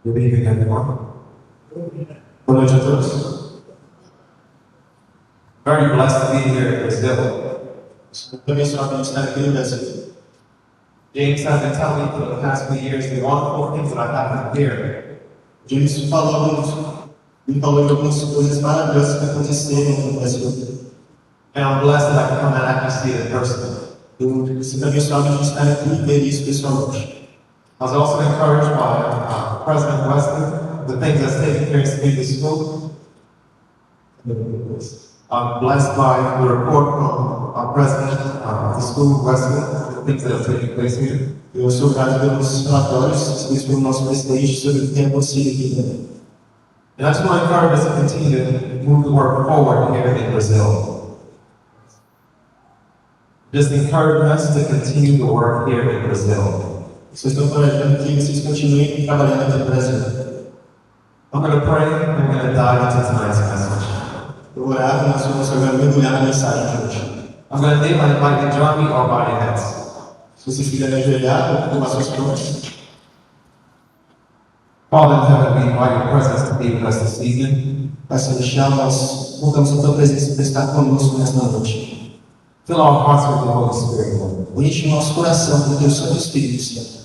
Good evening, everyone. Boa noite a todos. Very blessed to be here in Brazil. Muito abençoado de estar aqui no Brasil. James has been telling me for the past few years the wonderful things that I have here. James me falou de algumas coisas maravilhosas que aconteceram no Brasil. And I'm blessed that I can come and actually see it in person. Eu sinto abençoado de estar aqui e ver isso pessoalmente. I was also encouraged by President Wesley, the things that's taking place in the school. I'm blessed by the report from our president of the school, Wesley, the things that are taking place here. Eu sou grato pelos relatórios recebidos pelo nosso presidente sobre o que tem acontecido aqui também. And I just want to encourage us to continue to move the work forward here in Brazil. Just encourage us to continue the work here in Brazil. Vocês estão encorajando que vocês continuem trabalhando aqui no Brasil. I'm going to pray and we're going to dive into tonight's message. Eu vou orar e nós vamos agora mergulhar na mensagem de hoje. I'm going to invite you to join me or bow your heads. Se vocês quiserem ajoelhar, ou fazer suas mãos. Father in heaven, we invite your presence to be with us this evening. Pai Celestial, nós voltamos a tua presença para estar conosco nesta noite. Fill our hearts with the Holy Spirit, Lord. Enche o nosso coração com o teu Santo Espírito, Senhor.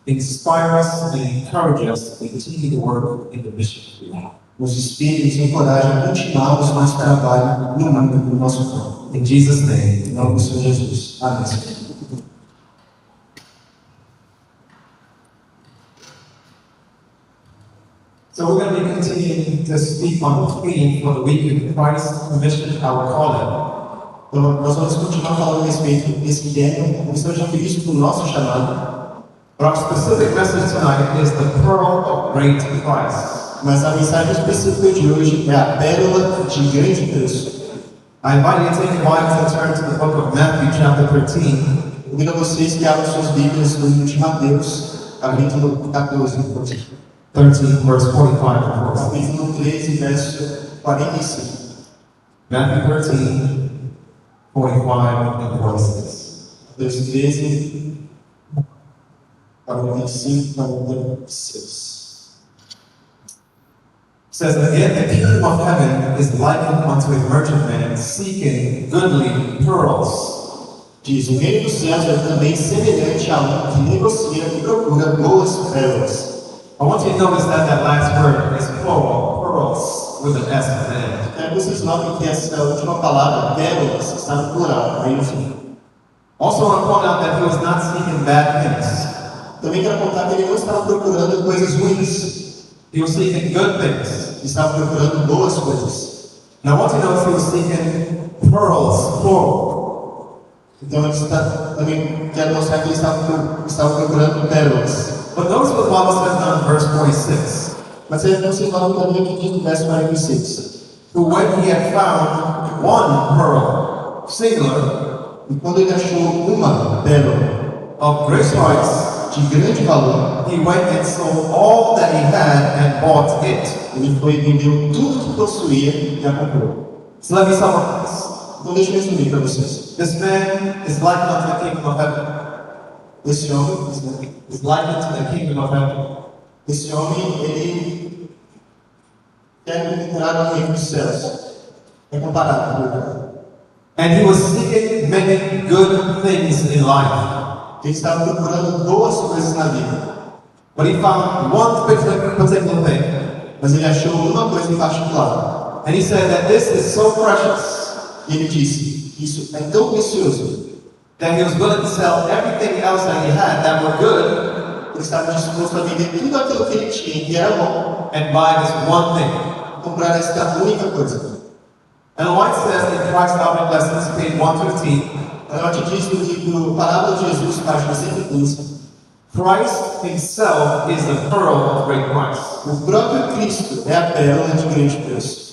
Inspire us and encourage us to continue the work in the mission we have. Nos inspire e nos encoraje a continuarmos o nosso trabalho no mundo do nosso corpo. In Jesus' name. Em nome do Senhor Jesus. Amém. So we're going to be continuing to speak on the theme for the week of Christ, Commission, Our Calling. Então, nós vamos continuar falando a respeito desse tema, como seja Cristo, do nosso chamado. But our specific message tonight is the pearl of great price. Mas a mensagem específica de hoje é a pérola de grande preço. I invite you to take your Bibles and turn to the book of Matthew, chapter 13. Convido a vocês que abram suas Bíblias no livro de Mateus, capítulo 14. 13, verse 45 and 46. Capítulo 13, verso 45. Matthew 13, 45 and 46. Verso 13, 45, 46. It says, "Again, the kingdom of heaven is likened unto a merchant man seeking goodly pearls." Diz, o reino dos céus é também semelhante a um que negocia e procura boas pérolas. I want you to notice that last word is plural, pearls, with an S at the end. Quero que vocês notem que essa última palavra, pérolas, está no plural, aí no fim. Also, I want to point out that he was not seeking bad things. Também quero contar que ele não estava procurando coisas ruins. He was seeking good things. Ele estava procurando boas coisas. Now, I want you to notice he was seeking pearls, plural. Então, também quero mostrar que ele estava procurando pérolas. But notice what the Bible says now in verse 46. Mas aí vocês falam também que diz no verso 46. Who, when he had found one pearl, singular, E quando ele achou uma pérola of great price, de grande valor, he went and sold all that he had and bought it. ele foi e vendeu tudo que possuía e a comprou. So let me summarize. Então deixa eu resumir para vocês. This man is likened unto the kingdom of heaven. Esse homem, Is likened to the kingdom of heaven. ele quer entrar no reino dos céus. É comparado com ele. And he was seeking many good things in life. Ele estava procurando boas coisas na vida. But he found one particular thing. Mas ele achou uma coisa em particular. And he said that this is so precious E ele disse, isso é tão precioso. that he was willing to sell everything else that he had that were good Ele estava disposto a vender tudo aquilo que ele tinha, que era bom, and buy this one thing. e comprar esta única coisa. And White says in Christ's Outlook Lessons, page 115, Ela te diz no livro Parábola de Jesus, página 115, Christ himself is the pearl of great price. o próprio Cristo é a pérola de grande preço.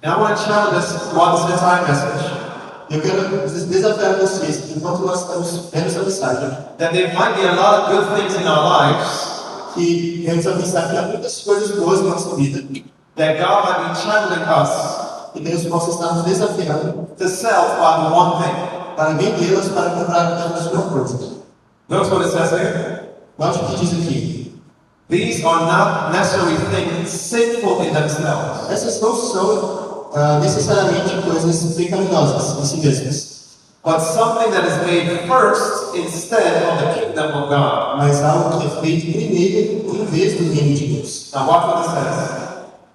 And I want to challenge us throughout this entire message Eu quero desafiar vocês, que enquanto nós estamos vendo essa mensagem, that there might be a lot of good things in our lives que vemos a pensar que há muitas coisas boas na nossa vida, that God might be channeling us e Deus possa estar nos desafiando to sell by the one thing. para vendê-las para comprar apenas uma coisa. Notice what it says here. Note o que diz aqui. These are not necessarily things sinful in themselves, Essas não são necessariamente coisas pecaminosas em si mesmas, but something that is made first instead of the kingdom of God. mas algo que é feito primeiro em vez do reino de Deus. Now watch what it says.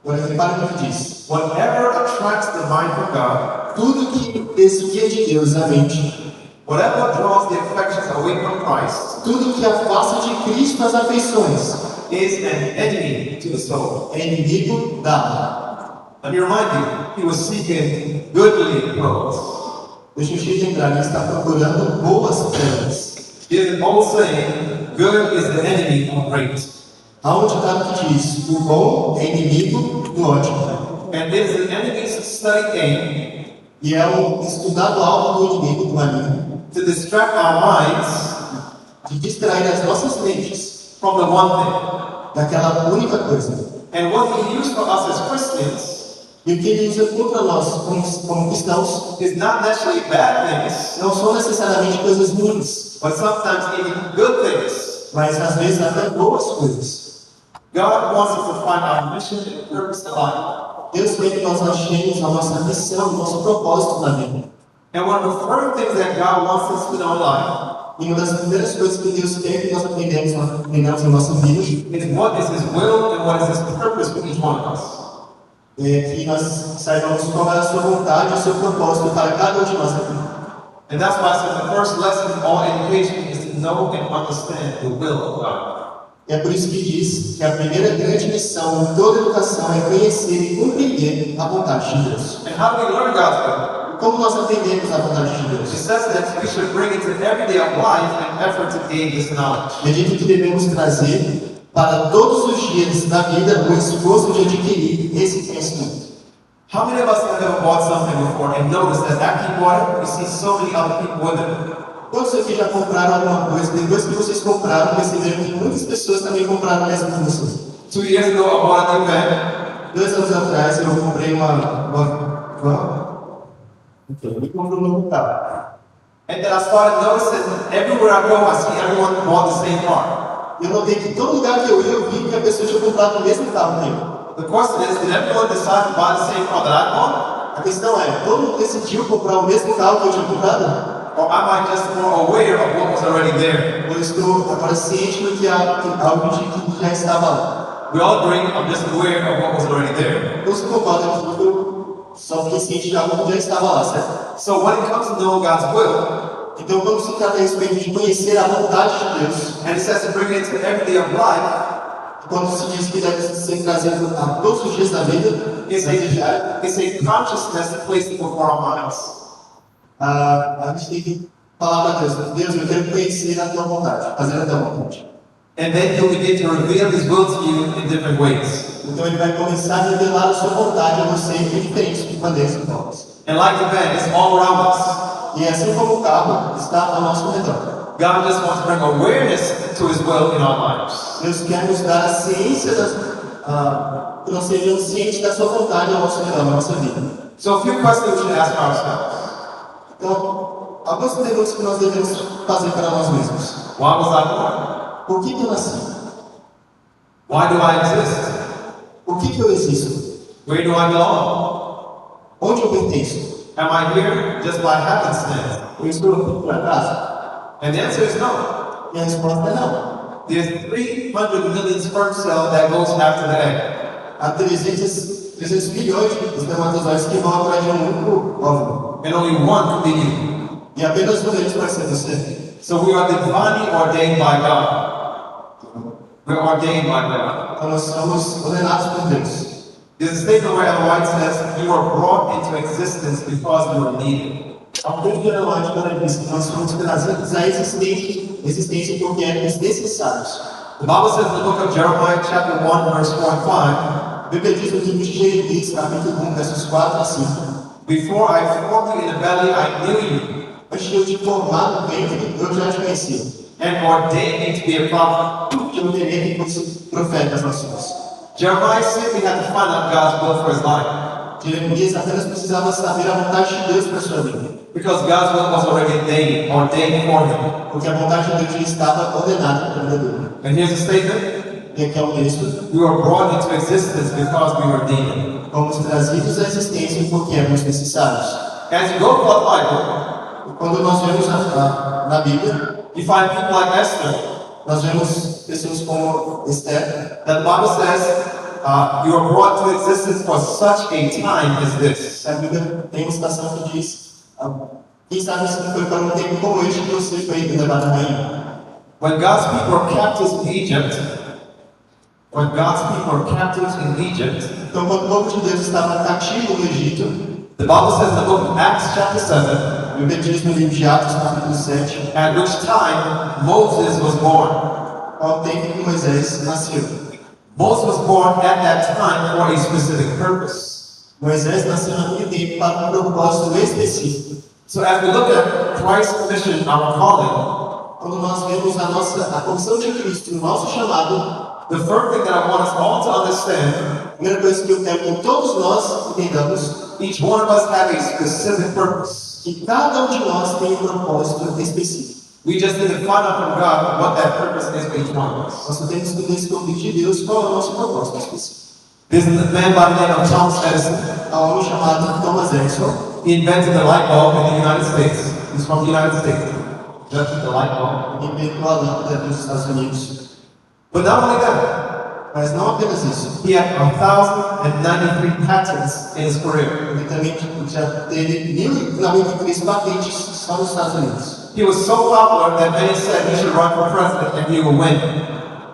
Agora repare no que diz. Whatever attracts the mind from God, Tudo que desvia de Deus a mente, whatever draws the affections away from Christ, tudo que afasta de Cristo as afeições, is an enemy to the soul. é inimigo da alma. Let me remind you, he was seeking goodly pearls. Deixa eu te lembrar, ele está procurando boas pérolas. There's an old saying, good is the enemy of great. Há um ditado que diz: o bom é inimigo do ótimo. And it is the enemy's study aim E é o estudado alvo do inimigo, do maligno, to distract our minds de distrair as nossas mentes from the one thing. daquela única coisa. And what he used for us as Christians E o que ele usa contra nós, como cristãos, is not necessarily bad things, não são necessariamente coisas ruins, but sometimes even good things. mas às vezes até boas coisas. God wants us to find our mission and purpose in life. Deus quer que nós achemos a nossa missão, o nosso propósito na vida. And one of the first things that God wants us to know in life E uma das primeiras coisas que Deus quer que nós aprendamos na nossa vida is what is His will and what is His purpose for each one of us. é que nós saibamos qual é a sua vontade e o seu propósito para cada um de nós aqui. And that's why I said the first lesson in all education is to know and understand the will of God. E é por isso que diz que a primeira grande missão em toda educação é conhecer e compreender a vontade de Deus. And how do we learn God's will? Como nós aprendemos a vontade de It Deus? says that we should bring into every day of life an effort to gain this knowledge. Medida que devemos trazer para todos os dias da vida o esforço de adquirir esse conhecimento. How many of us have ever bought something before and noticed that after you bought it, you see so many other people with it? Quantos aqui já compraram alguma coisa? Depois que vocês compraram, perceberam que muitas pessoas também compraram a mesma coisa. 2 years ago, I bought a new bag. 2 anos atrás eu comprei eu comprei um novo carro. And then I started noticing everywhere I go, I see everyone bought the same car. Eu notei que todo lugar que eu ia, eu vi que a pessoa tinha comprado o mesmo carro que eu. The question is, did everyone decide to buy the same car that I bought? A questão é, todo mundo decidiu comprar o mesmo carro que eu tinha comprado? Or am I just more aware of what was already there? Ou eu estou agora ciente do que algo que já estava lá? We all agree, I'm just aware of what was already there. Eu só concordo que eu só fiquei ciente de algo que já estava lá, certo? So when it comes to know God's will, Então, quando se trata a respeito de conhecer a vontade de Deus, and it says to bring it into every day of life, quando se diz que deve ser trazido a todos os dias da vida, it's a consciousness placed before our minds. a gente tem que falar para Deus: Deus, eu quero conhecer a tua vontade, fazer a tua vontade. And then He'll begin to reveal His will to you in different ways. Então, Ele vai começar a revelar a sua vontade a você em diferentes maneiras e formas. And like the van, it's all around us. E assim como o carro está ao nosso redor. God just wants to bring awareness to His will in our lives. Deus quer nos dar a ciência, que nós sejamos cientes da sua vontade ao nosso redor, na nossa vida. So a few questions we should ask ourselves. Então, algumas perguntas que nós devemos fazer para nós mesmos. Why was I born? Por que eu nasci? Why do I exist? Por que eu existo? Where do I belong? Onde eu pertenço? Am I here just by happenstance? Eu estou aqui por acaso? And the answer is no. E a resposta é não. There's 300 million sperm cells that goes after the egg. Há 300 milhões de espermatozoides que vão atrás de um único óvulo. And only one can be you. E apenas um deles vai ser você. So we are divinely ordained by God. We're ordained by God. Então nós somos ordenados por Deus. There's a statement where Ellen White says, you were brought into existence because you were needed. Ao ponto de Ellen White, quando ele diz que nós somos trazidos à existência porque éramos necessários. The Bible says in the book of Jeremiah, chapter 1, verse 4 and 5, A Bíblia diz no livro de Jeremias, capítulo 1, versos 4 a 5. before I formed you in the belly, I knew you, Antes de eu te formar no ventre, eu já te conhecia. and ordained me to be a prophet. Que eu terei que fosse profeta das nações. Jeremiah simply had to find out God's will for his life, Jeremias apenas precisava saber a vontade de Deus para a sua vida. because God's will was already ordained for him. Porque a vontade de Deus já estava ordenada para a vida dele. And here's a statement, e aqui é o texto, we were brought into existence because we were needed. fomos trazidos à existência porque éramos necessários. As you go through the Bible, Quando nós vemos na Bíblia, you find people like Esther. nós vemos pessoas como Esther. The Bible says, you were brought to existence for such a time as this. A Bíblia tem uma citação que diz: quem sabe se não foi para um tempo como este que você foi levado à rainha. When God's people were captives in Egypt, Então, quando o povo de Deus estava cativo no Egito, the Bible says in the book of Acts chapter 7, a Bíblia diz no livro de Atos, capítulo 7, at which time Moses was born. ao tempo que Moisés nasceu. Moses was born at that time for a specific purpose. Moisés nasceu naquele tempo para um propósito específico. So as we look at Christ's mission, our calling, Quando nós vemos a comissão de Cristo, o nosso chamado, the first thing that I want us all to understand, a primeira coisa que eu quero que todos nós entendamos, each one of us have a specific purpose. que cada um de nós tem um propósito específico. We just need to find out from God what that purpose is for each one of us. Nós só temos que descobrir de Deus qual é o nosso propósito específico. There's a man by the name of Thomas Edison. Há um homem chamado Thomas Edison. He invented the light bulb in the United States. He's from the United States. Invented the light bulb. Inventou a lâmpada dos Estados Unidos. But not only that, Mas não apenas isso. he had 1,093 patents in his career. Ele também já teve 1.093 patentes só nos Estados Unidos. He was so popular that many said he should run for president and he will win.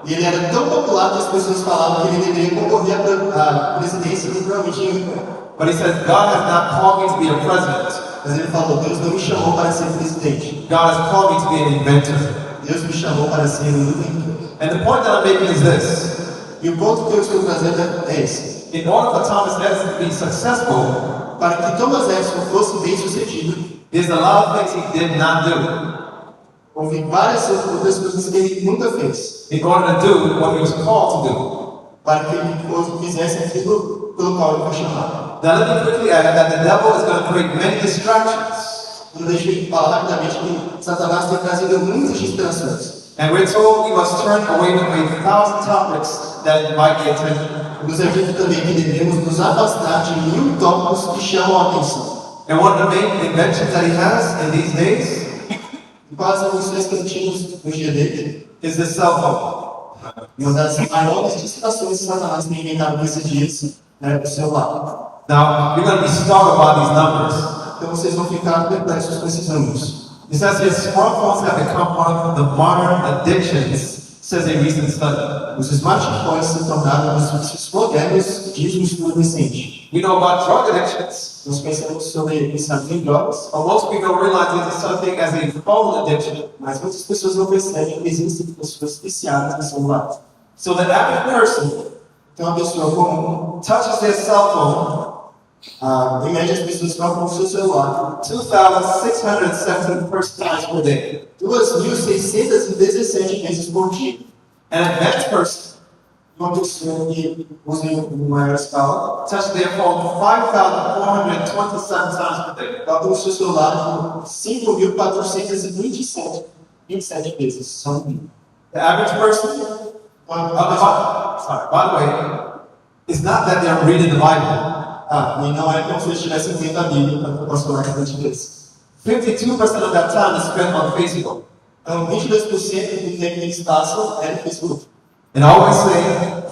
E ele era tão popular que as pessoas falavam que ele deveria concorrer à presidência e provavelmente ia ganhar. But he says, God has not called me to be a president. Mas ele falou: Deus não me chamou para ser presidente. God has called me to be an inventor. Deus me chamou para ser um inventor. And the point that I'm making is this. E o ponto que eu estou trazendo é esse. In order for Thomas Edison to be successful, Para que Thomas Edison fosse bem sucedido, there's a lot of things he did not do houve várias outras coisas que ele nunca fez. in order to do what he was called to do. Para que ele fizesse aquilo pelo qual ele foi chamado. Now let me quickly add that the devil is going to create many distractions. Então deixa eu falar rapidamente que Satanás tem trazido muitas distrações. And we're told we must turn away from 1,000 topics that invite the attention. Nos é dito também que devemos nos afastar de 1000 tópicos que chamam a atenção. And one of the main inventions that he has in these days E quais as missões que ele tinha no dia dele? is the cell phone. E uma das maiores distrações que Satanás tem inventado nesses dias é o celular. Now, you're going to be startled by these numbers. Então vocês vão ficar perplexos com esses números. It says here, smartphones have become one of the modern addictions, says a recent study. Os smartphones se tornaram os vícios modernos, diz um estudo recente. We know about drug addictions, Nós pensamos sobre viciados em drogas, but most people don't realize there's something as a phone addiction. mas muitas pessoas não percebem que existem pessoas viciadas em celular. So the average person Então, uma pessoa comum, touches their cell phone em média, as pessoas tocam o seu celular 2,617 first times per day. 2.617 vezes por dia. An advanced person Uma pessoa que usa em maior escala touches their phone 5,427 times per day. toca o seu celular 5.427 vezes. Só um dia. The average person, sorry, by the way, it's not that they're reading the Bible. E não é como se eles estivessem lendo a Bíblia para o pastor bastante vezes. 52% of that time is spent on Facebook. Então, 22% do tempo que eles passam é no Facebook. And I always say,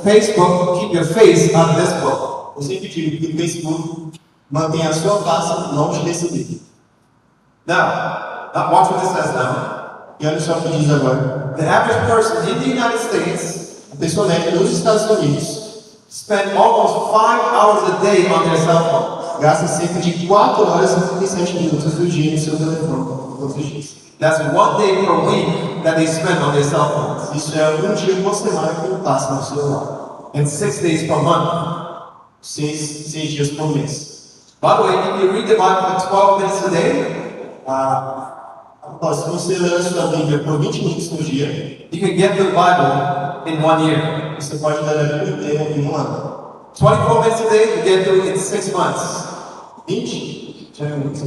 Facebook, keep your face on this book. Eu sempre digo que o Facebook mantém a sua face longe desse livro. Now, watch what this says now. E olha só o que diz agora. The average person in the United States A pessoa média nos Estados Unidos spend almost 5 hours a day on their cell phone. gasta cerca de 4 horas e 37 minutos do dia no seu telefone, todos os dias. That's 1 day per week that they spend on their cell phones. Isso é um dia por semana que ele passa no celular. And 6 days per month. 6 dias por mês. By the way, if you read the Bible for 12 minutes a day, Se você ler a sua Bíblia por 20 minutos no dia, you can get through the Bible in 1 year. você pode ler a Bíblia inteira em um ano. 24 minutes a day, you get through in 6 months. 24 minutos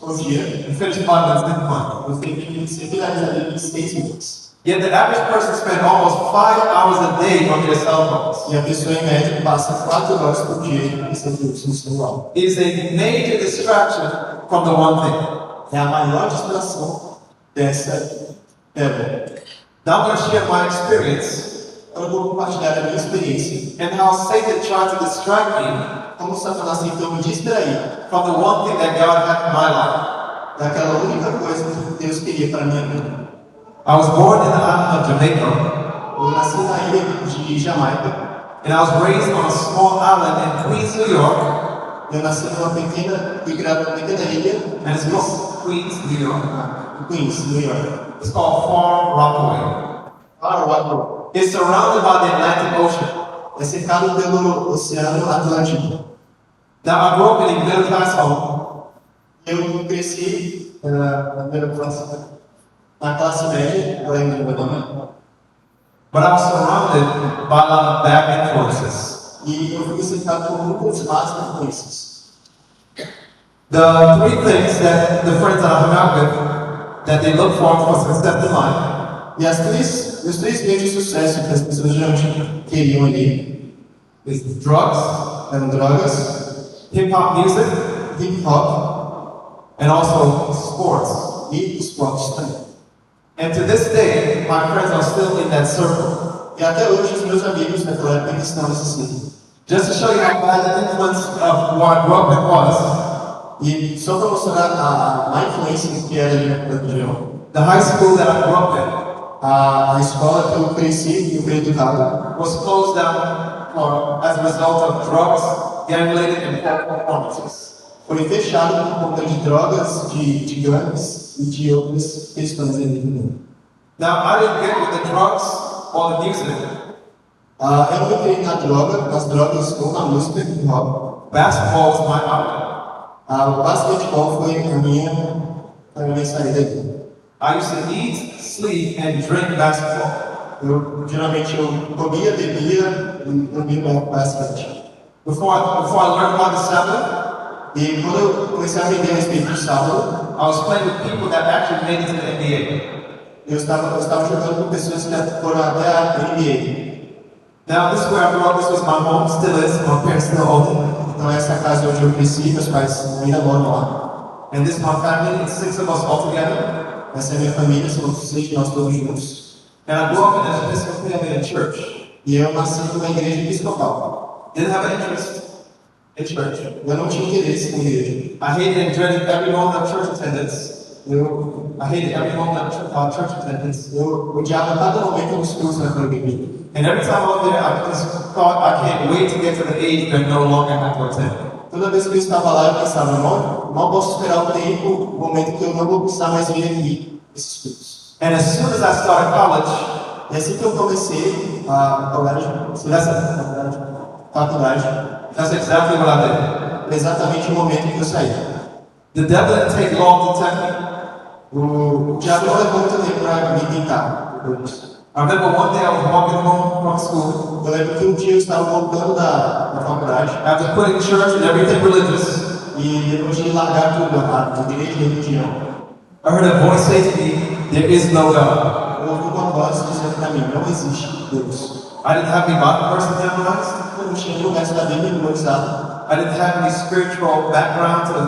por dia, and finish 5 minutes next month. você tem que finalizar a Bíblia em 6 minutos. Yet the average person spends almost 5 hours a day on their cell phones. E a pessoa em média passa 4 horas por dia nesse celular. It is a major distraction from the one thing. É a maior distração dessa época. Now I'm going to share my experience Eu vou compartilhar a minha experiência. and how Satan tried to distract me Como Satanás tentou me distrair from the one thing that God had in my life. daquela única coisa que Deus queria para a minha vida. I was born in the island of Jamaica, Eu nasci na ilha de Jamaica. and I was raised on a small island in Queens, New York, Eu nasci fui criado numa pequena ilha and it's called Queens, New York. em Queens, New York. It's called Far Rockaway. Paraguai. It's surrounded by the Atlantic Ocean. É cercado pelo Oceano Atlântico. Now I grew up in a middle class home, Eu cresci na classe média, lá em Alabama, but I was surrounded by a lot of bad influences. e eu fui cercado por muitas más influências. The three things that the friends that I hung out with that they look for success in life E os três meios de sucesso que as pessoas geralmente queriam ali is drugs, eram drogas, hip hop music, hip hop and also sports. e esportes também. And to this day, my friends are still in that circle. E até hoje os meus amigos naquela época eles estão nesse ciclo. Just to show you how bad the influence of what I grew up in was, E só para mostrar a má influência que era ali naquela região, the high school that I grew up in a escola que eu cresci e eu fui educado was closed down as a result of drugs, gang-related, and poor performances. foi fechado por conta de drogas, de gangues e de outras questões ali também. Now, I didn't get with the drugs or the music. Eu não entrei nas drogas ou na música hip hop. Basketball was my outlet. O basquetebol foi a minha saída aqui. I used to eat, sleep, and drink basketball. Geralmente eu comia, bebia e dormia basquete. Before I learned about the Sabbath, E quando eu comecei a aprender a respeito do sábado, I was playing with people that actually made it to the NBA. eu estava jogando com pessoas que foram até a NBA. Now, this is where I grew up. This was my home, still is. My parents still own it. Então essa casa onde eu cresci, meus pais ainda moram lá. And this is my family. It's 6 of us all together. Essa é a minha família, somos 6 de nós todos juntos. And I grew up in an Episcopalian church. E eu nasci numa igreja episcopal. Didn't have an interest in church. Eu não tinha interesse na igreja. I hated and dreaded every moment of church attendance. Eu I hated every moment of church attendance. odiava cada momento dos cultos naquela igreja. And every time I was there, I just thought I can't wait to get to the age that no longer have to attend. Toda vez que eu estava lá, eu pensava, não posso esperar o tempo, o momento que eu não vou precisar mais vir aqui, esses cultos. And as soon as I started college, E assim que eu comecei a faculdade, that's exactly what I did. foi exatamente o momento que eu saí. The devil didn't take long to tempt me. O diabo não levou muito tempo para me tentar. I remember one day I was walking home from school Eu lembro que um dia eu estava voltando da faculdade, after quitting church and everything religious. e depois de largar tudo, a igreja e a religião, I heard a voice say to me, "There is no God." eu ouvi uma voz dizendo para mim, não existe Deus. I didn't have any Bible verse memorized. Eu não tinha nenhum verso da Bíblia memorizado. I didn't have any spiritual background to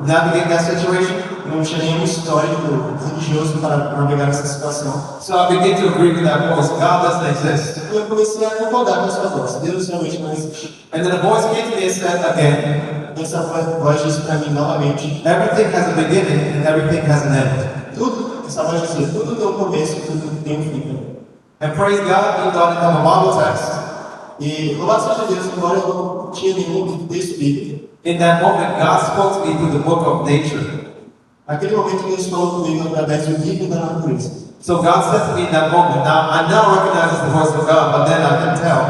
navigate that situation. Eu não tinha nenhum histórico religioso para navegar essa situação. So I began to agree with that voice. God doesn't exist. E eu comecei a concordar com essa voz. Deus realmente não existe. And then a voice came to me and said again, E essa voz disse para mim novamente, everything has a beginning and everything has an end. essa voz dizia, tudo tem um começo e tudo tem um fim. And praise God, even though I didn't have a Bible text, E louvado seja Deus, embora eu não tinha nenhum texto bíblico, in that moment God spoke to me through the book of nature. naquele momento Deus falou comigo através do livro da natureza. So God said to me in that moment, now I now recognize it's the voice of God, but then I can tell.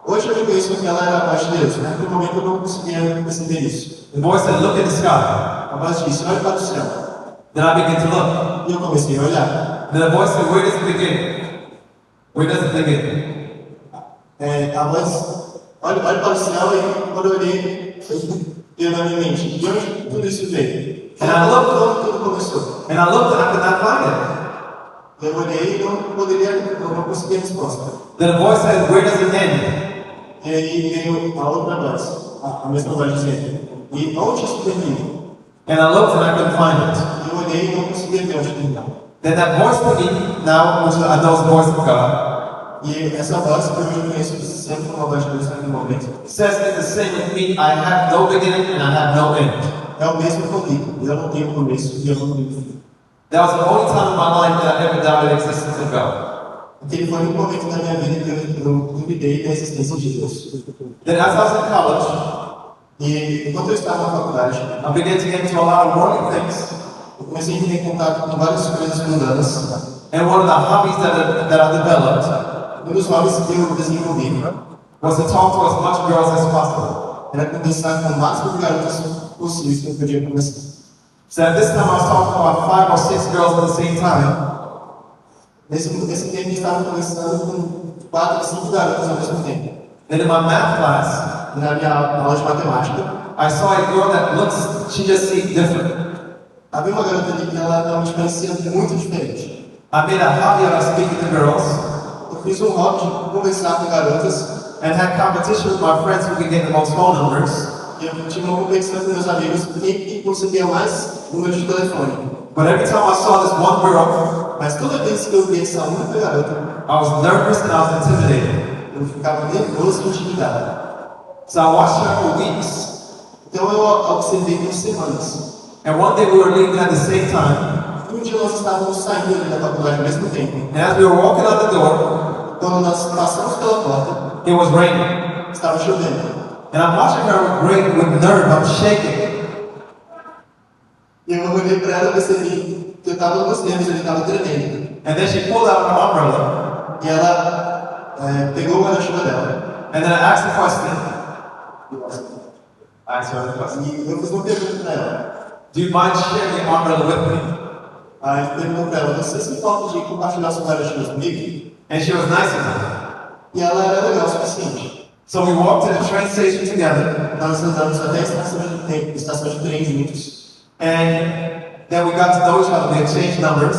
Hoje eu reconheço que ela era a voz de Deus. Naquele momento eu não conseguia perceber isso. The voice said, look at the sky. A voz disse, olha para o céu. Then I began to look. E eu comecei a olhar. Then the voice said, where does it begin? Where does it begin? A voz, olha para o céu e quando eu olhei, veio na minha mente, de onde tudo isso veio? And I looked, Como tudo começou? and I looked and I could not find it. Eu olhei e não consegui a resposta. Then a voice said, where does it end? E aí veio a outra voz, a mesma voz dizendo, e onde isso termina? And I looked and I couldn't find it. Eu olhei e não conseguia ver onde terminava. Then that voice to me, now, which I know is the voice of God, E essa voz que eu conheço sempre como uma voz de Deus naquele momento, says it's the same with me. I have no beginning and I have no end. é o mesmo comigo. Eu não tenho começo e eu não tenho fim. That was the only time in my life that I ever doubted the existence of God. Aquele foi um momento da minha vida que eu duvidei da existência de Deus. Then as I was in college, E enquanto eu estava na faculdade, I began to get into a lot of worldly things. eu comecei a ter contato com várias coisas mundanas. And one of the hobbies that I developed Um dos hobbies que eu desenvolvi was to talk to as much girls as possible. era conversar com o máximo de garotas possíveis que eu podia conversar. So at this time I was talking to about 5 or 6 girls at the same time. Nesse tempo, a gente estava conversando com 4 ou 5 garotas ao mesmo tempo. Then in my math class, Na minha aula de matemática, I saw a girl that looks, she just seemed different. havia uma garota ali que ela realmente parecia muito diferente. I made a hobby out of speaking to girls Eu fiz um hobby de conversar com garotas and had competition with my friends who could get the most phone numbers. e eu tive uma competição com meus amigos quem conseguia mais número de telefone. But every time I saw this one girl, Mas toda vez que eu via essa única garota, I was nervous and I was intimidated. eu ficava nervoso e intimidado. So I watched her for weeks. Então eu observei por semanas. And one day we were leaving at the same time. E um dia nós estávamos saindo ali da faculdade ao mesmo tempo. And as we were walking out the door, Quando nós passamos pela porta, it was raining. estava chovendo. And I'm watching her with nerve, I'm shaking. E eu olhei para ela e percebi que eu estava com os nervos, ele estava tremendo. And then she pulled out her umbrella. E ela pegou o guarda-chuva dela. And then I asked the question. I asked her the question. E eu fiz uma pergunta para ela. Do you mind sharing your umbrella with me? Aí eu perguntei para ela, você se importa de compartilhar seu guarda-chuva comigo? And she was nice enough. E ela era legal o suficiente. So we walked to the train station together. Nós andamos até a estação de trem juntos. And then we got to know each other, we exchanged numbers.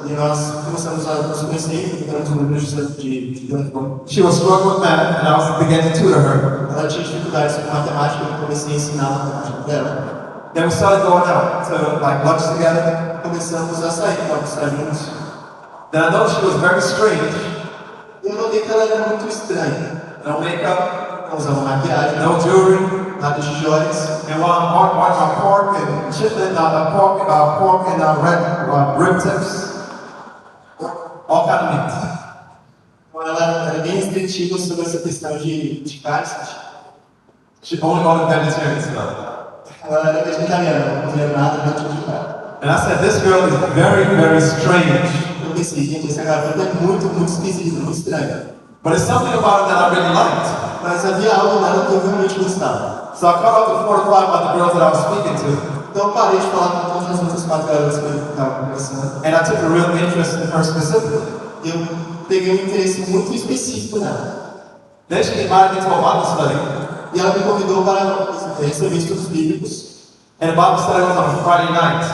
E nós começamos a nos conhecer, ficamos números de telefone. She was struggling with math and I began to tutor her. Ela tinha dificuldades com matemática e eu comecei a ensinar matemática para ela. Then we started going out to like lunch together. Começamos a sair para almoçar juntos. Then I noticed she was very strange. E eu notei que ela era muito estranha. No makeup, Não usava maquiagem, no jewelry. nada de joias. And while I'm watching my pork and chicken, pork and red rib tips, all kind of meat. Então ela era bem restritiva sobre essa questão de carne. She only wanted vegetarian stuff. Ela era vegetariana, não comia nada dentro de carne. And I said, this girl is very, very strange. Eu pensei, gente, essa garota é muito, muito esquisita, muito estranha. But it's something about her that I really liked. Mas havia algo nela que eu realmente gostava. So I called up to 4 or 5 other girls that I was speaking to. Então eu parei de falar com todas as outras 4 garotas que eu estava conversando. And I took a real interest in her specifically. E eu peguei um interesse muito específico nela. Then she invited me to a Bible study. E ela me convidou para receber estudos bíblicos. And the Bible study was on a Friday night.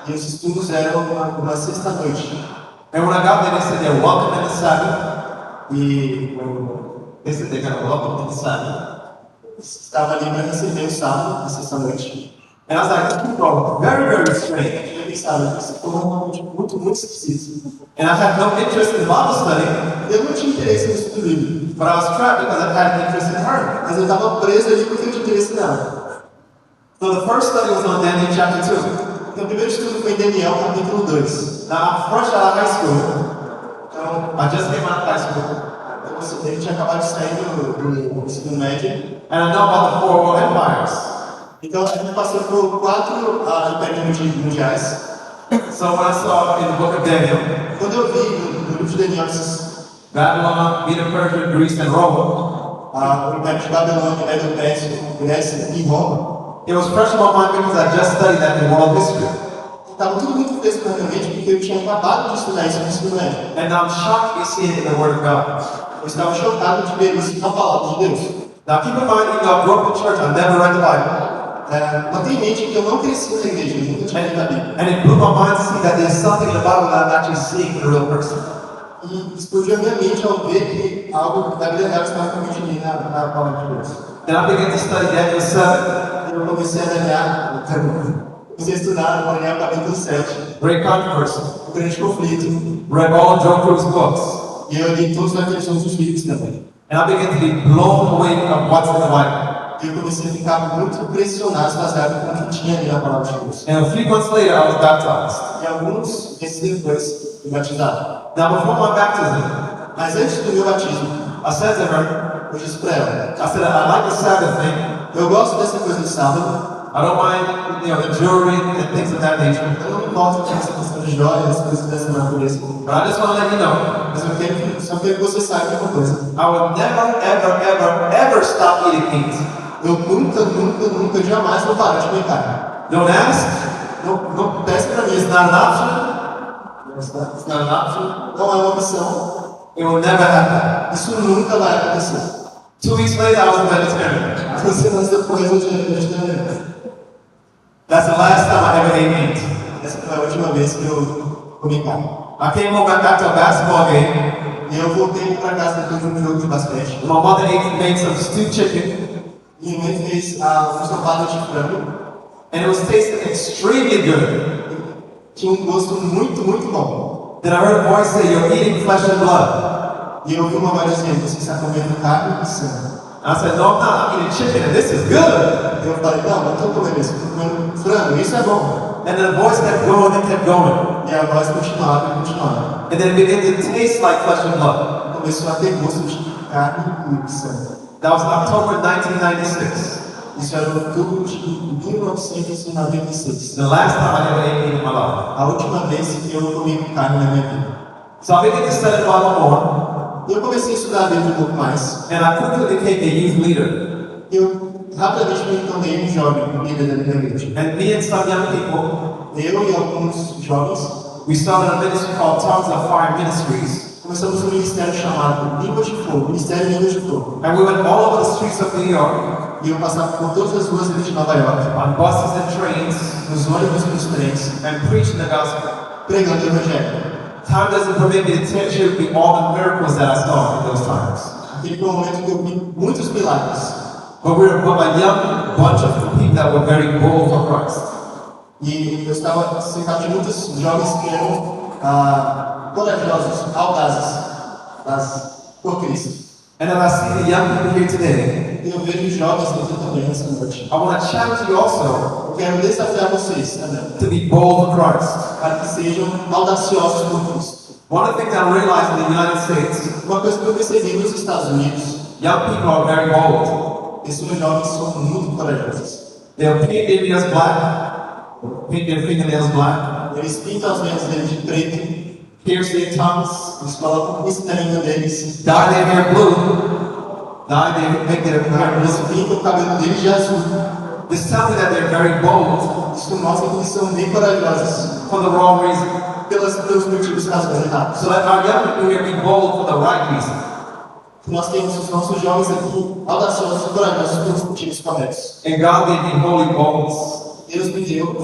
E os estudos eram uma sexta-noite. And when I got there, they said they're welcome in the Sabbath. E They said they're going to welcome in the Sabbath. estava ali para receber o sábado, na sexta-noite. And I was like, these people are very, very strange. E eu pensava, isso foi realmente muito, muito esquisito. And I had no interest in Bible study, Eu não tinha interesse no estudo bíblico, but I was trapped because I had an interest in her. mas eu estava preso ali porque eu tinha interesse nela. So the first study was on Daniel chapter 2. Então o primeiro estudo foi em Daniel, capítulo 2. Now, I'm fresh out of high school. Então, I just came out of high school. ele tinha acabado de sair do ensino médio. And I know about the 4 world empires. Então, a gente passou por 4 impérios mundiais. So when I saw in the book of Daniel, Quando eu vi no livro de Daniel Babylon, Medo Persia, Greece, and Rome, o império de Babilônia, Medo Persa, Grécia e Roma, it was fresh in my mind because I just studied that in world history. estava tudo muito fresco na minha mente porque eu tinha acabado de estudar isso no ensino médio. And I'm shocked to see it in the Word of God. Eu estava chocado de ver isso na palavra de Deus. Now keep in mind, even though I grew up in church, I never read the Bible. Mantenha em mente que eu não cresci na igreja, eu nunca tinha lido a Bíblia. And it blew my mind to see that there's something in the Bible that I'm actually seeing in a real person. E explodiu a minha mente ao ver que algo da vida real estava contido na palavra de Deus. And I began to study Daniel 7. Eu comecei a olhar, comecei a estudar no Daniel capítulo 7, Great controversy. o grande conflito, Read all Joe Cruz's books. e eu li todos aqueles outros livros também. And I began to be blown away from what's in the Bible. E eu comecei a ficar muito impressionado baseado com o que tinha ali na palavra de Deus. And a few months later, I was baptized. E alguns meses depois, fui batizado. Now, before my baptism, Mas antes do meu batismo, I said to her, eu disse para ela, I said, I like the Sabbath thing. eu gosto dessa coisa do sábado, I don't mind, the jewelry and things of that nature. eu não me importo com essa questão de joias, coisas dessa natureza. But I just want to let you know, Mas só quero que você saiba de uma coisa. I would never, ever, ever, ever stop eating meat. Eu nunca, jamais vou parar de comer carne. Don't ask. Não peça para mim, It's not an option. it's not an option. Não é uma opção. It will never happen. Isso nunca vai acontecer. 2 weeks later, I was a vegetarian. 2 semanas depois eu já vegetariano. That's the last time I ever ate meat. Essa foi a última vez que eu comi carne. I came home after a basketball game. E eu voltei para casa depois de um jogo de basquete. My mother made some stewed chicken, E minha mãe fez um ensopado de frango. and it was tasting extremely good. Tinha um gosto muito bom. Then I heard a voice say, "You're eating flesh and blood." E eu ouvi uma voz dizendo, você está comendo carne e sangue. I said, "No, I'm not. I'm eating chicken, and this is good." E eu falei, não estou comendo isso, estou comendo frango, isso é bom. And then the voice kept going and kept going, E a voz continuava. and then it began to taste like flesh and blood. Começou a ter gosto de carne e sangue. That was October 1996. Isso era em outubro de 1996. The last time I ever ate meat in my life. A última vez que eu comi carne na minha vida. So I began to study the Bible more, E eu comecei a estudar a Bíblia um pouco mais. and I quickly became a youth leader. E eu rapidamente me tornei um jovem líder da minha igreja. And me and some young people, Eu e alguns jovens we started a ministry called Tongues of Fire Ministries. começamos um ministério chamado Línguas de Fogo, Ministério de Línguas de Fogo. And we went all over the streets of New York, E eu passava por todas as ruas de Nova York, on buses and trains, nos ônibus e nos trens, and preaching the gospel. pregando o Evangelho. Time doesn't permit me to share with you all the miracles that I saw in those times. Aquele foi um momento que eu vi muitos milagres. But we were a young bunch of people that were very bold for Christ. E eu estava cercado de muitos jovens que eram corajosos, audazes, por Cristo. And as I see the young people here today, E eu vejo jovens aqui também nessa noite. I want to challenge you also Eu quero desafiar vocês também, to be bold for Christ. para que sejam audaciosos por Cristo. One of the things I realized in the United States, Uma coisa que eu percebi nos Estados Unidos, young people are very bold. esses jovens são muito corajosos. They'll paint their nails black, paint their fingernails black, Eles pintam as meias deles de preto, pierce their tongues, eles colocam isso na língua deles, dye their hair blue, make their hair eles blue. pintam o cabelo deles de azul. This tells me that they're very bold Isso mostra que eles são bem corajosos for the wrong reason. pelos motivos razões errados. So that our young people here be bold for the right reason. Nós temos os nossos jovens aqui audaciosos e corajosos pelos motivos corretos. And God gave me holy boldness. Deus me deu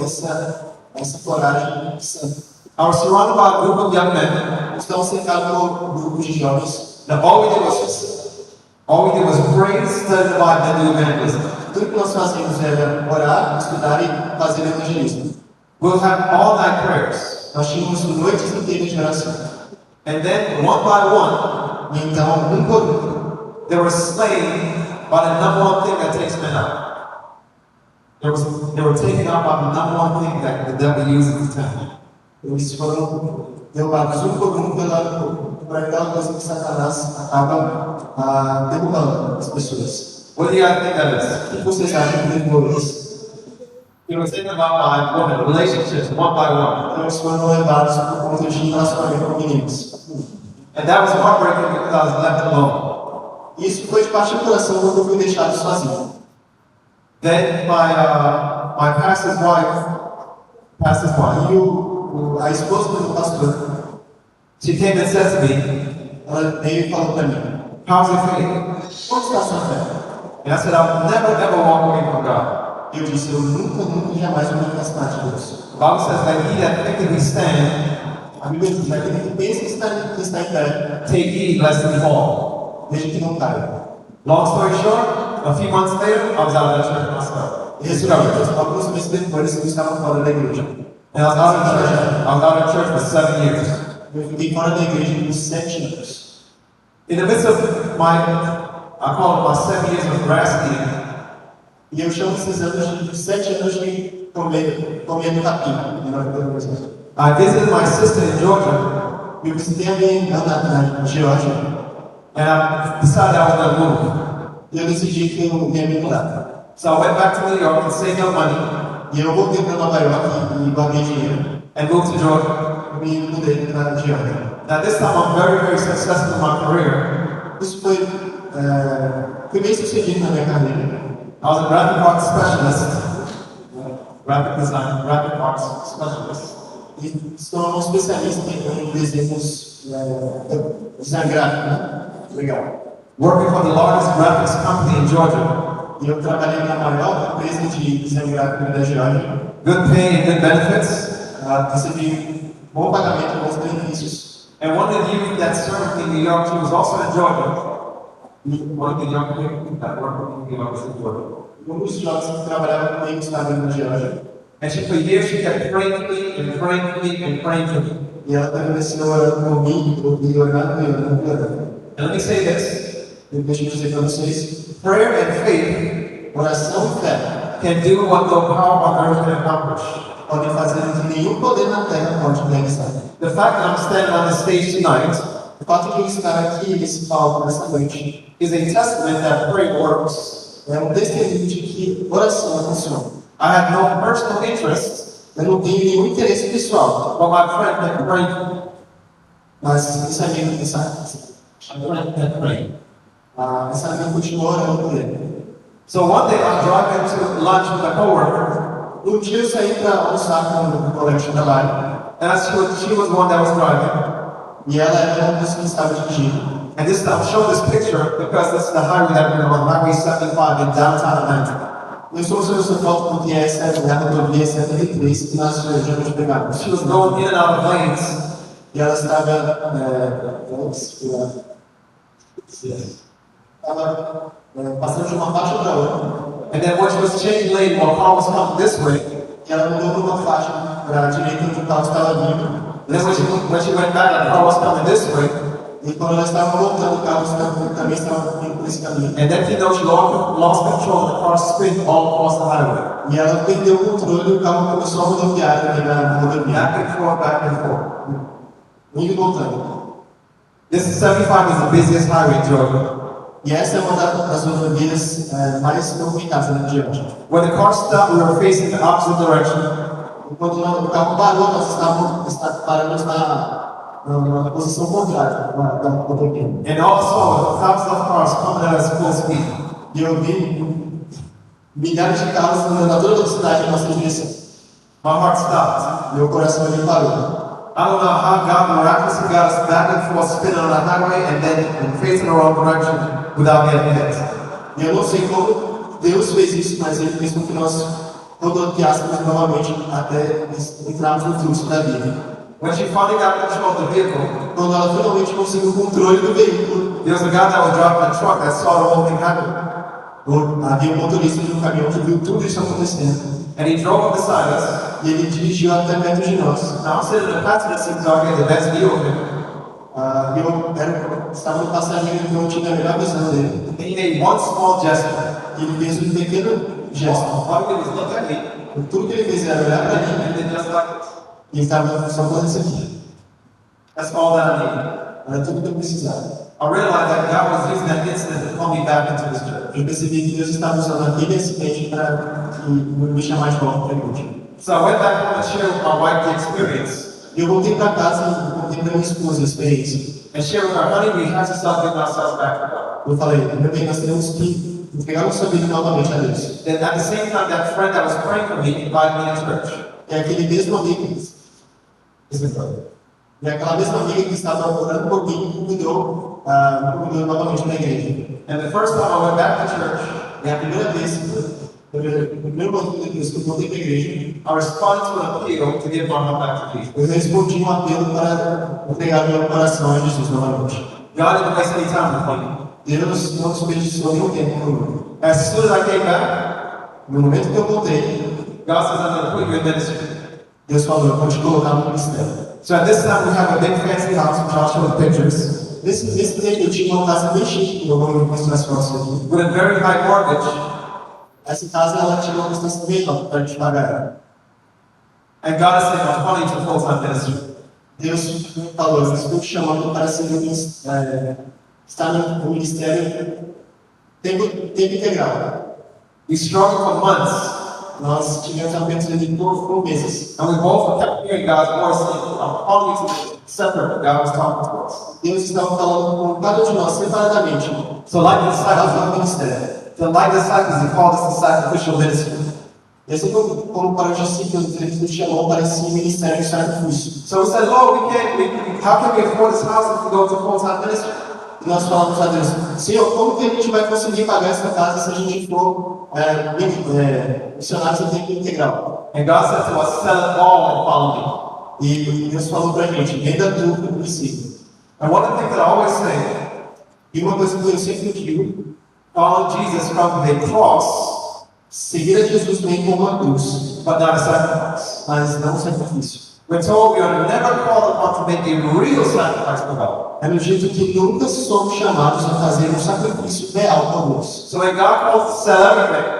essa coragem santa. I was surrounded by a group of young men. Estamos cercados por um grupo de jovens. Now all we did was pray, study the Bible, and do evangelism. Tudo que nós fazíamos era orar, estudar e fazer evangelismo. We'll have all night prayers. Nós tínhamos noites inteiras de oração. And then one by one, E então, um por um, they were slain by the number one thing that takes men out. They were taken out by the number one thing that the devil uses to tempt. eles foram derrubados um por um por aquela coisa que Satanás acaba derrubando as pessoas. What do you guys think that is? O que vocês acham que derrubou eles? He was thinking about my women, relationships, one by one. Então, eles foram levados por conta de relacionamento com meninos. And that was heartbreaking because I was left alone. Isso foi de parte do coração quando eu fui deixado sozinho. Then my pastor's wife, E a esposa do meu pastor, she came and said to me, ela veio e falou para mim: "How's your faith?" Como está a sua fé? And I said, "I'll never ever walk away from God." Eu disse, eu nunca, jamais vou me afastar de Deus. The Bible says that he that thinketh he stand, A Bíblia diz, aquele que pensa que está em pé, take heed lest he fall. veja que não caia. Long story short, a few months later, I was out of that church myself. Resumindo, alguns meses depois eu estava fora da igreja. And I was out of church. I was out of church for 7 years. Eu fiquei fora da igreja por 7 anos. In the midst of my, I call it my 7 years of grass eating, E eu chamo esses anos de 7 anos de comendo capim. I visited my sister in Georgia, Eu visitei a minha irmã na Geórgia. and I decided I was going to move. E eu decidi que eu ia me mudar. So I went back to New York and saved up money E eu voltei para Nova York e guardei dinheiro. and moved to Georgia. Me mudei para a Geórgia. Now this time I'm very, very successful in my career. Isso foi bem sucedido na minha carreira. I was a graphic arts specialist, graphic design, graphic arts specialist. E sou um especialista em desenhos, design gráfico, né? Legal. Working for the largest graphics company in Georgia. E eu trabalhei na maior empresa de design gráfico da Geórgia. Good pay and good benefits. Recebi bom pagamento, bons benefícios. And one of the youth that served me in New York, she was also in Georgia. One of the young people that worked with me in New York was in Georgia. Dos jovens que trabalhavam comigo estavam na Geórgia. And for years she kept praying for me and praying for me and praying for me. E ela permaneceu orando por mim, e orando. And let me say this, Deixa eu dizer para vocês, prayer and faith oração e fé can do what no power on earth can accomplish. podem fazer o que nenhum poder na terra pode realizar. The fact that I'm standing on the stage tonight O fato de eu estar aqui nesse palco nessa noite is a testament that prayer works. é um testemunho de que oração funciona. I have no personal interest, Eu não tenho nenhum interesse pessoal, but my friend can pray for me. mas esse amigo, My friend can pray. esse amigo continua orando por ele. So one day I'm driving to lunch with a coworker, Dia eu saí para almoçar com um colega de trabalho and she was the one that was driving. e ela era uma pessoa que estava dirigindo. And this I'm showing this picture because this is the highway that we're on, Highway 75 in downtown Atlanta. Eu estou mostrando essa foto porque essa é a rodovia 73 que nós já nos pegamos. She was going in and out of lanes. E ela estava passando de uma faixa para outra. And then when she was changing lane, while car was coming this way, E ela mudou para uma faixa para a direita onde o carro estava vindo. and then when she went back, the car was coming this way. E quando ela estava voltando, o carro também estava vindo por esse caminho. And then you know she lost control and the car spin all across the highway. E ela perdeu o controle e o carro começou a rodoviar também na rodovia. Back and forth. Indo e voltando. This 75 is the busiest highway in Georgia. E essa é uma das rodovias mais movimentadas na Geórgia. When the car stopped, we were facing the opposite direction. Quando o carro parou, nós paramos na posição contrária da rodovia. And all I saw was thousands of cars coming at us full speed. E eu vi milhares de carros andando a toda velocidade em nossa direção. My heart stopped. Meu coração ali parou. I don't know how God miraculously got us back and forth spinning on the highway and then facing the wrong direction without getting hit. E eu não sei como Deus fez isso, mas Ele fez com que nós rodopiássemos novamente até entrarmos no fluxo da vida. When she finally got control of the vehicle, Quando ela finalmente conseguiu o controle do veículo, there was a guy that was driving a truck that saw the whole thing happen. havia um motorista de um caminhão que viu tudo isso acontecendo. And he drove up beside us. E ele dirigiu até perto de nós. Now I'm sitting in the passenger seat so I get the best view of him. Eu estava no passageiro, então eu tinha a melhor visão dele. And he made one small gesture. E ele fez um pequeno gesto. All he did was look at me Tudo que ele fez era olhar para mim and then just like this. e ele estava só fazendo isso aqui. That's all that I needed. Era tudo que eu precisava. I realized that God was using that incident to call me back into His church. Eu percebi que Deus estava usando aquele acidente para me chamar de volta para a igreja. So I went back home and shared with my wife the experience. E eu voltei para casa e contei para minha esposa a experiência. And shared with her, honey, we have to start getting ourselves back to God. Eu falei, meu bem, nós temos que entregar nossa vida novamente a Deus. Then at the same time, that friend that was praying for me invited me to church. E aquele mesmo amigo, e aquela mesma amiga que estava orando por mim me convidou novamente para a igreja. And the first time I went back to church, E a primeira vez No primeiro momento depois que eu voltei para a igreja, I responded to an appeal to give my heart back to Jesus. eu respondi um apelo para entregar meu coração a Jesus novamente. God didn't waste any time with me. Deus não desperdiçou nenhum tempo comigo. As soon as I came back, No momento que eu voltei, God says, I'm going to put you in ministry. Deus falou, eu vou te colocar no ministério. So at this time, we have a big fancy house, which I'll show the pictures, Nesse tempo eu tinha uma casa bem chique, que eu vou mostrar as fotos aqui. with a very high mortgage. Essa casa ela tinha uma distância bem alta para a gente pagar ela. And God is saying, I'm calling you to full-time ministry. Deus falou, eu estou te chamando para ser estar no ministério tempo integral. We struggled for months, Nós tivemos apenas ali por meses. and we both kept hearing God's voice saying, I'm calling you to separate. God was talking to us. Deus estava falando com cada um de nós separadamente So like the para disciples, o ministério. He called us to sacrificial ministry. E assim como para os discípulos, ele nos chamou para esse ministério de sacrifício. So we said, Lord, how can we afford this house if we go to full-time ministry? E nós falamos a Deus, Senhor, como que a gente vai conseguir pagar essa casa se a gente for missionários em tempo integral? And God said to us, sell it all and follow me. E Deus falou para a gente, venda tudo que precisa. And one of the things that I always say, E uma coisa que eu sempre digo, follow Jesus from the cross, seguir a Jesus vem com uma cruz, but not a sacrifice. mas não um sacrifício. We're told we are never called upon to make a real sacrifice for God. É no jeito que nunca somos chamados a fazer um sacrifício real para Deus. So when God calls us to sell everything,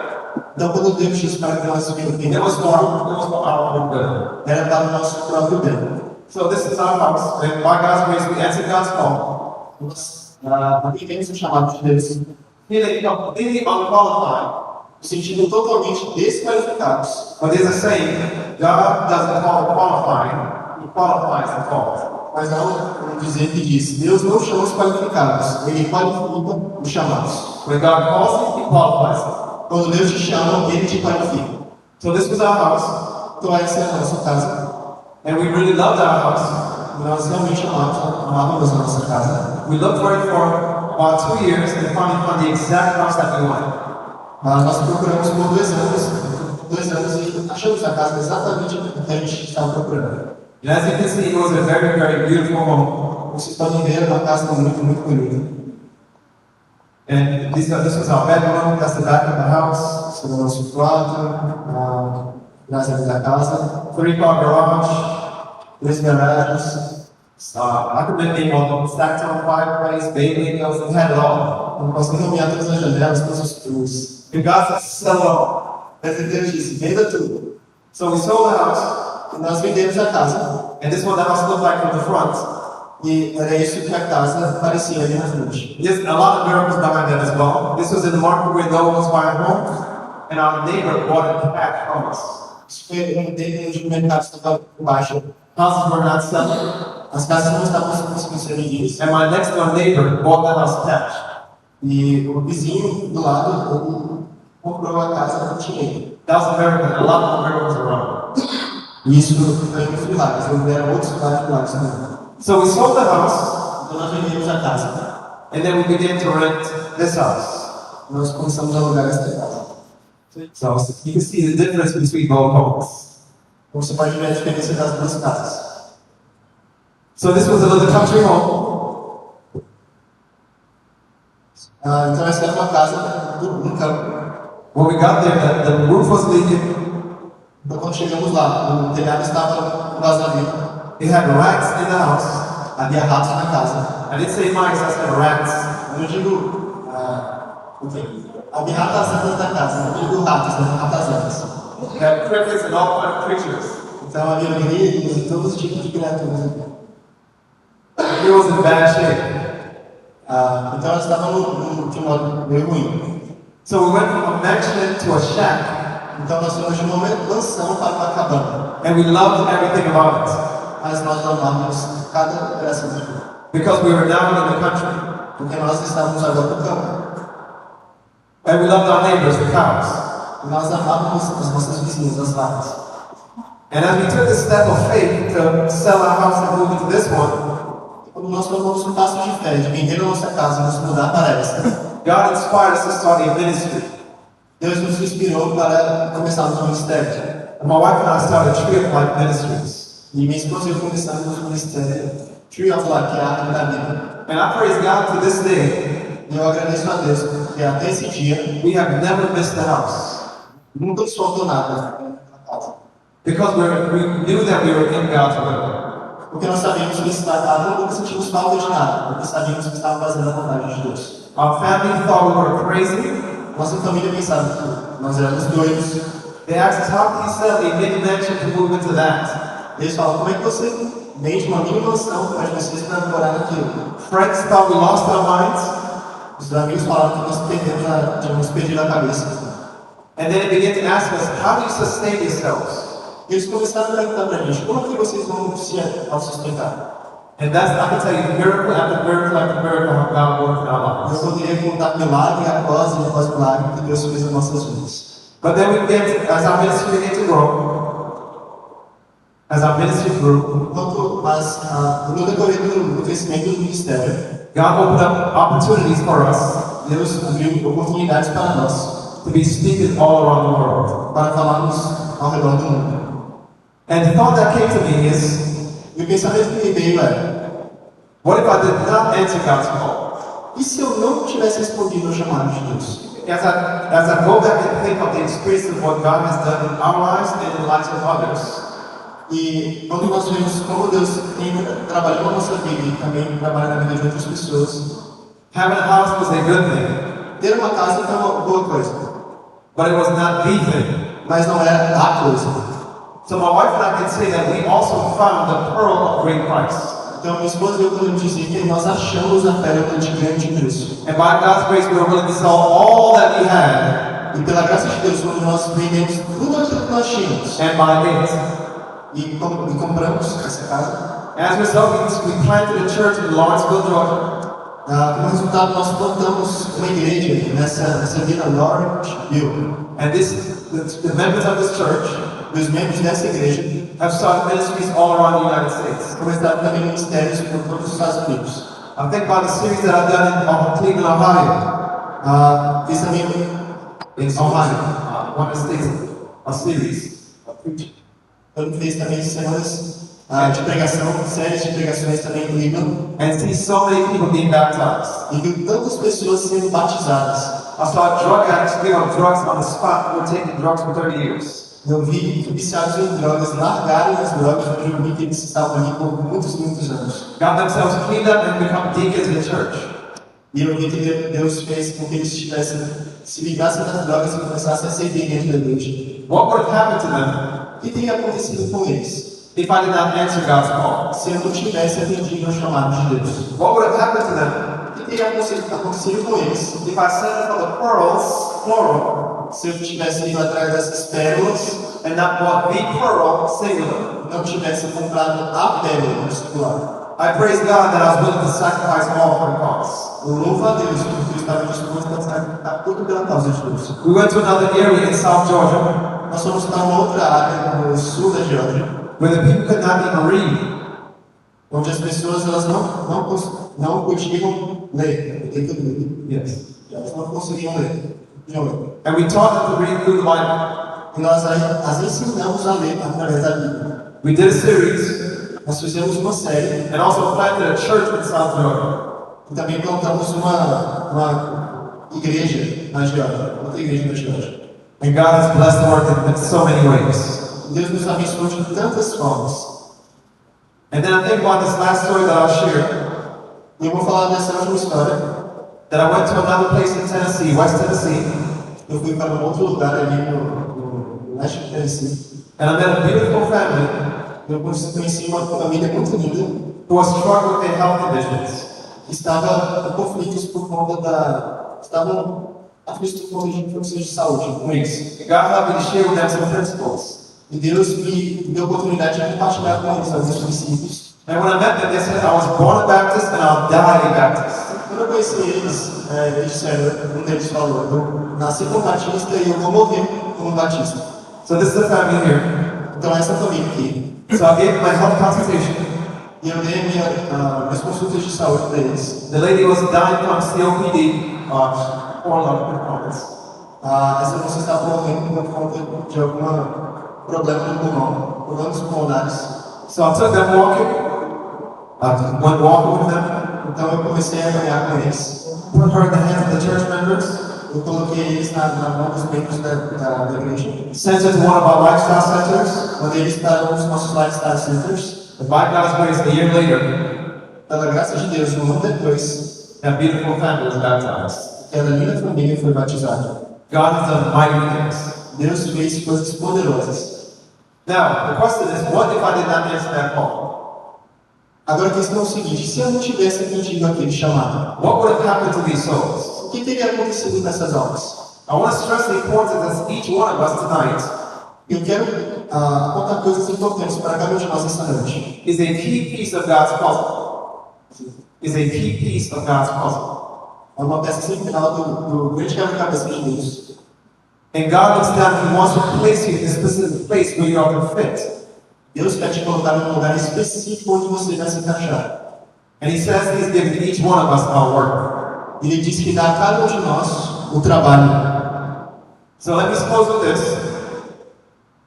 Então, quando Deus diz para que nós it was for our own good. era para o nosso próprio bem. So this is our house, and by God's grace, we answered God's call. Nós atendemos o chamado de Deus, Feeling completely unqualified. no sentido totalmente desqualificados. But there's a saying, God doesn't call qualifying, He qualifies the called. Mas há um dizer que diz, Deus não chama os qualificados, Ele qualifica os chamados. When God calls you, He qualifies you. Quando Deus te chama, Ele te qualifica. So this was our house, Então essa é a nossa casa. and we really loved our house. Nós realmente amávamos a nossa casa. We looked for it for about 2 years and finally found the exact house that we wanted. Nós procuramos por 2 anos e achamos a casa exatamente o que a gente estava procurando. And as you can see, it was a very, very beautiful home. Vocês podem ver uma casa muito, muito bonita. And this was our bedroom, that's the back of the house. Esse é o nosso quarto, atrás da casa, 3-car garage. 3 garagens. I could name all stacked on fireplace, baby windows, we had it all. Não posso nomear todas as janelas, todos os cruz. And God said, sell it all. Mas Deus disse, venda tudo. So we sold the house, E nós vendemos a casa. and this is what the house looked like from the front. E era isso que a casa parecia ali na frente. There's a lot of miracles behind that as well. This was in the market where no one was buying homes, and our neighbor bought it cash from us. Isso foi um tempo onde o mercado estava baixo. Houses were not selling, As casas não estavam conseguindo ser vendidas. and my next door neighbor bought the house cash. E o vizinho do lado ele comprou a casa com dinheiro. That was a miracle, and a lot of miracles around. E isso foi muito milagres. Houveram outros vários milagres também. So we sold the house, Então nós vendemos a casa. and then we began to rent this house. Nós começamos a alugar esta casa. So you can see the difference between both homes. Então você pode ver a diferença das duas casas. So this was a little country home. Então essa era uma casa no campo. When we got there, the roof was leaking. Então quando chegamos lá, o telhado estava com vazamento. It had rats in the house. Havia ratos na casa. I didn't say mice, I said rats. Eu digo, havia ratazanas na casa. Eu digo ratos, né? Ratazanas. It had crickets and all kinds of creatures. Então havia grilhos e todos os tipos de criaturas aqui. It was in bad shape. Então ela estava de um modo meio ruim. So we went from a mansion to a shack, Então nós fomos de uma mansão para uma cabana. and we loved everything about it. Mas nós amávamos cada pedaço daquilo. Because we were now in the country. Porque nós estávamos agora no campo. And we loved our neighbors, the cows. E nós amávamos as nossas vizinhas, as vacas. And as we took the step of faith to sell our house and move into this one, Quando nós tomamos um passo de fé, de vender a nossa casa e nos mudar para esta, God inspired us to start a ministry. Deus nos inspirou para começarmos o ministério. And my wife and I started Tree of Life Ministries. E minha esposa e eu começamos o ministério Tree of Life, que é a árvore da vida. And I praise God to this day, E eu agradeço a Deus, porque até esse dia, we have never missed the house. nunca nos faltou nada na casa. Because we knew that we were in God's will. Porque nós sabíamos que está casa, nunca sentimos falta de nada, porque sabíamos que estava fazendo a vontade de Deus. Our family thought we were crazy. Nossa família pensava que nós éramos doidos. They asked us, how can you sell a mini mansion to move into that? Eles falam, como é que você vende uma mini mansão para vocês para morar naquilo? Friends thought we lost our minds. Os amigos falaram que nós tínhamos perdido a cabeça. And then they began to ask us, how do you sustain yourselves? Eles começaram a perguntar para a gente, como que vocês vão se sustentar? And that's, I can tell you, miracle after miracle after miracle how God worked in our Eu lives. poderia contar milagre após milagre que Deus fez nas nossas vidas. But then we began to, as our ministry began to grow, as our ministry grew, No decorrer do crescimento do ministério, God opened up opportunities for us Deus abriu oportunidades para nós, to be speakers all around the world. para falarmos ao redor do mundo. And the thought that came to me is, E o pensamento que me veio é, what if I did not answer God's call? e se eu não tivesse respondido ao chamado de Deus? As I go back and think of the experience of what God has done in our lives and in the lives of others, E quando nós vemos como Deus tem trabalhado na nossa vida e também trabalha na vida de outras pessoas, having a house was a good thing, ter uma casa é uma boa coisa, but it was not the thing. mas não é a coisa. So my wife and I can say that we also found the pearl of great price. Então, minha esposa e eu podemos dizer que nós achamos a pérola de grande preço. And by God's grace, we were willing to sell all that we had E pela graça de Deus, quando nós vendemos tudo aquilo que nós tínhamos and buy it. e compramos essa casa, As a result, we planted a church in Lawrenceville, Georgia. como resultado, nós plantamos uma igreja nessa vila Lawrenceville. And the members of this church E os membros dessa igreja have started ministries all around the United States. começaram também ministérios por todos os Estados Unidos. I think about the series that I've done in Cleveland, Ohio. Fiz também In Ohio, one of the states, a series of preaching. eu fiz também semanas de pregação, séries de pregações também em Cleveland. And see so many people being baptized. E vi tantas pessoas sendo batizadas. I saw drug addicts give up drugs on the spot who were taking drugs for 30 years. Eu vi viciados em drogas largarem as drogas, eu vi que eles estavam ali por muitos anos. Got themselves cleaned up and become deacons in the church. E eu vi que Deus fez com que eles se ligassem das drogas e começassem a servir dentro da igreja. What would have happened to them O que teria acontecido com eles if I did not answer God's call? se eu não tivesse atendido ao chamado de Deus? What would have happened to them O que teria acontecido com eles if I sent for the pearls, plural, se eu tivesse ido atrás dessas pérolas and not bought the pearl, singular? e não tivesse comprado a pérola no singular? I praise God that I was willing to sacrifice all for the cause. Eu louvo a Deus porque eu estava disposto a sacrificar tudo pela causa de Deus. We went to another area in South Georgia Nós fomos para uma outra área no sul da Geórgia, where the people could not even read. onde as pessoas elas não conseguiam ler. Tem que ler. Yes. Elas não conseguiam ler. Não ler. And we taught them to read through the Bible. E nós as ensinamos a ler através da Bíblia. We did a series Nós fizemos uma série and also planted a church in South Georgia. e também plantamos uma igreja na Geórgia, outra igreja na Geórgia. And God has blessed the work in so many ways. Deus nos abençoou de tantas formas. And then I think about this last story that I'll share. E eu vou falar dessa última história. That I went to another place in Tennessee, West Tennessee, Eu fui para um outro lugar ali no leste de Tennessee. and I met a beautiful family Eu conheci uma família muito linda who was struggling with their health conditions. que estava em conflitos por conta estavam aflitos por conta de condições de saúde ruins. God helped me to share with them some principles. E Deus me deu a oportunidade de compartilhar com eles alguns princípios. And when I met them, they said, I was born a Baptist and I'll die a Baptist. Quando eu conheci eles, eles disseram, um deles falou, eu nasci como batista e eu vou morrer como batista. So this is the family here. Então essa família aqui. So I gave my health consultation. E eu dei minhas consultas de saúde para eles. The lady was dying from COPD, oral lung performance. essa moça está morrendo por conta de algum problema no pulmão, problemas pulmonares. So I took them walking. I went walking with them. Então eu comecei a caminhar com eles. Put her in the hands of the church members. Eu coloquei eles na mão dos membros da igreja. Sent her to one of our lifestyle centers. Mandei eles para um dos nossos lifestyle centers. And by God's grace, a year later, Pela graça de Deus, um ano depois, that beautiful family was baptized. aquela linda família foi batizada. God has done mighty things. Deus fez coisas poderosas. Now, the question is, what if I did not answer that call? Agora a questão é o seguinte: se eu não tivesse atendido aquele chamado, What would have happened to these souls? o que teria acontecido nessas almas? I want to stress the importance of each one of us tonight Eu quero apontar coisas importantes para cada um de nós essa noite. is a key piece of God's puzzle. Is a key piece of God's puzzle. É uma peça central do grande quebra-cabeça de Deus. And God looks down and He wants to place you in a specific place where you are going to fit. Deus quer te colocar num lugar específico onde você vai se encaixar. And He says He's given each one of us our work. Ele diz que dá a cada um de nós o trabalho. So let me close with this.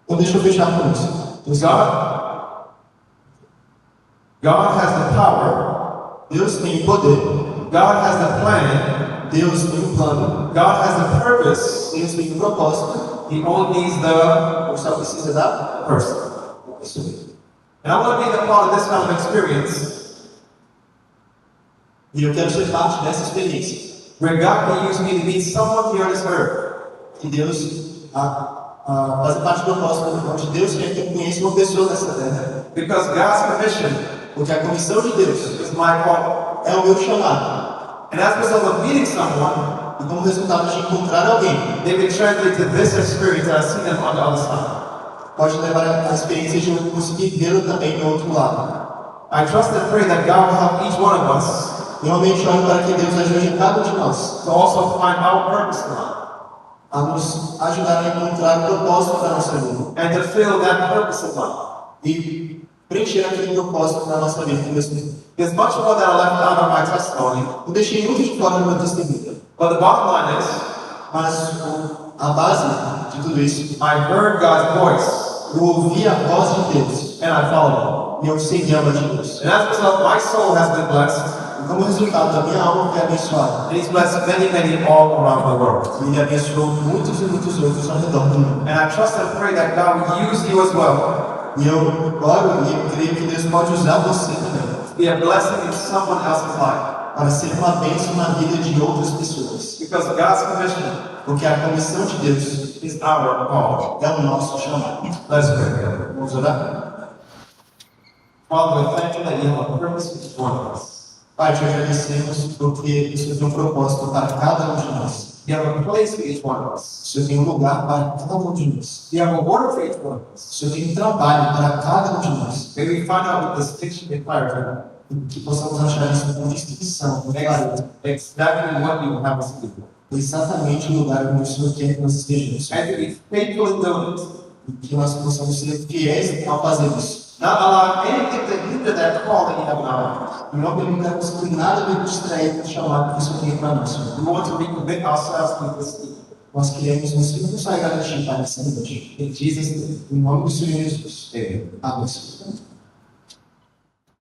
Então deixa eu fechar com isso. God has the power. Deus tem o poder. God has the plan. Deus tem o plano. God has the purpose. Deus tem o propósito. He only needs the Você só precisa da person. pessoa. And I want to be a part of this kind of experience E eu quero ser parte dessa experiência. where God can use me to meet someone here on this earth. Que Deus faz parte do propósito onde Deus quer que eu conheça uma pessoa nessa terra. Because God's commission Porque a comissão de Deus is my call. é o meu chamado. And as a result of meeting someone, E como resultado de encontrar alguém, they can translate to this experience that I see them on the other side. pode levar a experiência de eu conseguir vê-lo também do outro lado. I trust and pray that God will help each one of us Realmente oro para que Deus ajude cada um de nós to also find our purpose in life a nos ajudar a encontrar o propósito da nossa vida. and to fill that purpose in life. E preencher aquele propósito na nossa vida que Deus tem. There's much more that I left out of my testimony, Eu deixei muito de fora no meu testemunho. but the bottom line is, Mas a base de tudo isso, I heard God's voice eu ouvi a voz de Deus and I followed e eu segui a voz de Deus. Him. And as a result, my soul has been blessed, E como resultado, a minha alma foi abençoada. and He's blessed many, many all around the world. E Ele abençoou muitos e muitos outros ao redor do mundo. And I trust and pray that God will use you as well E eu oro e eu creio que Deus pode usar você também to be a blessing in someone else's life. para ser uma bênção na vida de outras pessoas. Because God's commission Porque a comissão de Deus is our call. é o nosso chamado. Let's pray together. Vamos orar? Father, we thank you that you have a purpose for each one of us. Pai, te agradecemos porque o Senhor tem um propósito para cada um de nós. You have a place for each one of us. O Senhor tem um lugar para cada um de nós. You have a work for each one of O us. Senhor tem um trabalho para cada um de nós. May we find out with distinction and clarity Que possamos achar isso com distinção, com clareza. exactly what you have us to do. Exatamente o lugar onde o Senhor quer que nós estejamos. And to be faithful in doing it. E que nós possamos ser fiéis ao fazer isso. Not allow anything to hinder that call that you have in our lives. E não permitirmos que nada me distraia do chamado que o Senhor tem para nós. Senhor. We want to recommit ourselves to this thing. Nós queremos nos consagrar a Ti para essa noite. In Jesus' name. Em nome do Senhor Jesus. Amen. Amém.